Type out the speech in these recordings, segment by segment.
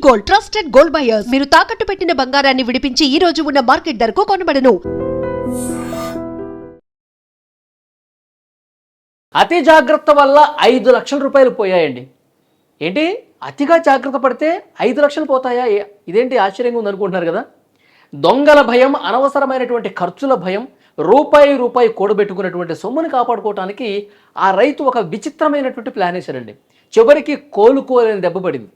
Gold, trusted gold buyers. మీరు తాకట్టు పెట్టిన బంగారాన్ని విడిపించి ఈ రోజు ఉన్న మార్కెట్ ధరకు కొనబడను. అతి జాగ్రత్త వల్ల 5 లక్షల రూపాయలు పోయాయండి. ఏంటి, అతిగా జాగ్రత్త పడితే 5 లక్షలు పోతాయా? ఇదేంటి ఆశ్చర్యంగా ఉందనుకుంటున్నారు కదా. దొంగల భయం, అనవసరమైనటువంటి ఖర్చుల భయం, రూపాయి కూడబెట్టుకున్నటువంటి సొమ్ముని కాపాడుకోవటానికి ఆ రైతు ఒక విచిత్రమైనటువంటి ప్లాన్ వేశారండి. చివరికి కోలుకోలేని దెబ్బ పడింది.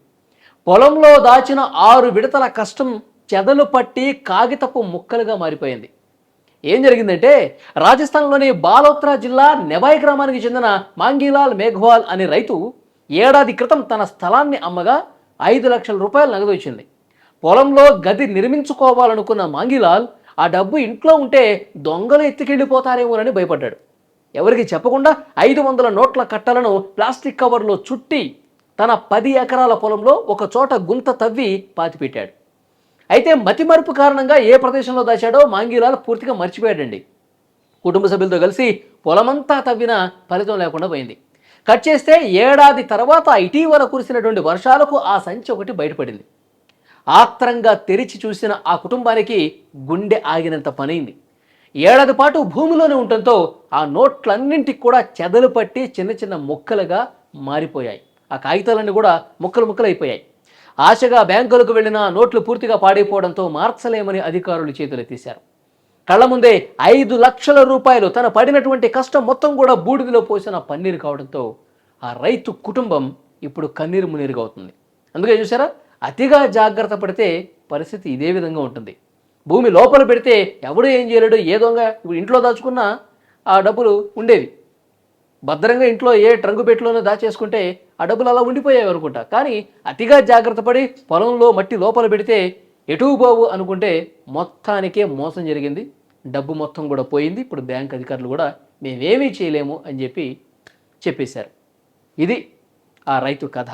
పొలంలో దాచిన 6 విడతల కష్టం చెదలు పట్టి కాగితపు ముక్కలుగా మారిపోయింది. ఏం జరిగిందంటే, రాజస్థాన్లోని బాలోత్రా జిల్లా నెబాయ్ గ్రామానికి చెందిన మాంగీలాల్ మేఘ్వాల్ అనే రైతు ఏడాది క్రితం తన స్థలాన్ని అమ్మగా 5 లక్షల రూపాయలు నగదు వచ్చింది. పొలంలో గది నిర్మించుకోవాలనుకున్న మాంగీలాల్ ఆ డబ్బు ఇంట్లో ఉంటే దొంగలు ఎత్తుకెళ్ళిపోతారేమోనని భయపడ్డాడు. ఎవరికి చెప్పకుండా 500 నోట్ల కట్టలను ప్లాస్టిక్ కవర్లో చుట్టి తన 10 ఎకరాల పొలంలో ఒక చోట గుంత తవ్వి పాతిపెట్టాడు. అయితే మతిమరుపు కారణంగా ఏ ప్రదేశంలో దాచాడో మాంగీలాల్ పూర్తిగా మర్చిపోయాడండి. కుటుంబ సభ్యులతో కలిసి పొలమంతా తవ్వినా ఫలితం లేకుండా పోయింది. కట్ చేస్తే ఏడాది తర్వాత ఇటీవల కురిసినటువంటి వర్షాలకు ఆ సంచి ఒకటి బయటపడింది. ఆత్రంగా తెరిచి చూసిన ఆ కుటుంబానికి గుండె ఆగినంత పనైంది. ఏడాది పాటు భూమిలోనే ఉండటంతో ఆ నోట్లన్నింటికి కూడా చెదలు పట్టి చిన్న చిన్న ముక్కలుగా మారిపోయాయి. ఆ కాగితాలన్నీ కూడా ముక్కలు అయిపోయాయి. ఆశగా బ్యాంకులకు వెళ్ళిన నోట్లు పూర్తిగా పాడైపోవడంతో మార్చలేమని అధికారులు చేతులెత్తేశారు. కళ్ల ముందే 5 లక్షల రూపాయలు తన పడినటువంటి కష్టం మొత్తం కూడా బూడిదలో పోసిన పన్నీరు కావడంతో ఆ రైతు కుటుంబం ఇప్పుడు కన్నీరు మున్నీరుగా అవుతుంది. అందుకే చూసారా, అతిగా జాగ్రత్త పడితే పరిస్థితి ఇదే విధంగా ఉంటుంది. భూమి లోపల పెడితే ఎవడు ఏం చేయలేడు. ఏ దొంగ ఇప్పుడు ఇంట్లో దాచుకున్నా ఆ డబ్బులు ఉండేవి. భద్రంగా ఇంట్లో ఏ ట్రంకు పెట్టిలోనో దాచేసుకుంటే ఆ డబ్బులు అలా ఉండిపోయాయి అనుకుంటా. కానీ అతిగా జాగ్రత్త పడి పొలంలో మట్టి లోపల పెడితే ఎటు పోవు అనుకుంటే మొత్తానికే మోసం జరిగింది. డబ్బు మొత్తం కూడా పోయింది. ఇప్పుడు బ్యాంక్ అధికారులు కూడా మేమేమీ చేయలేము అని చెప్పేశారు. ఇది ఆ రైతు కథ.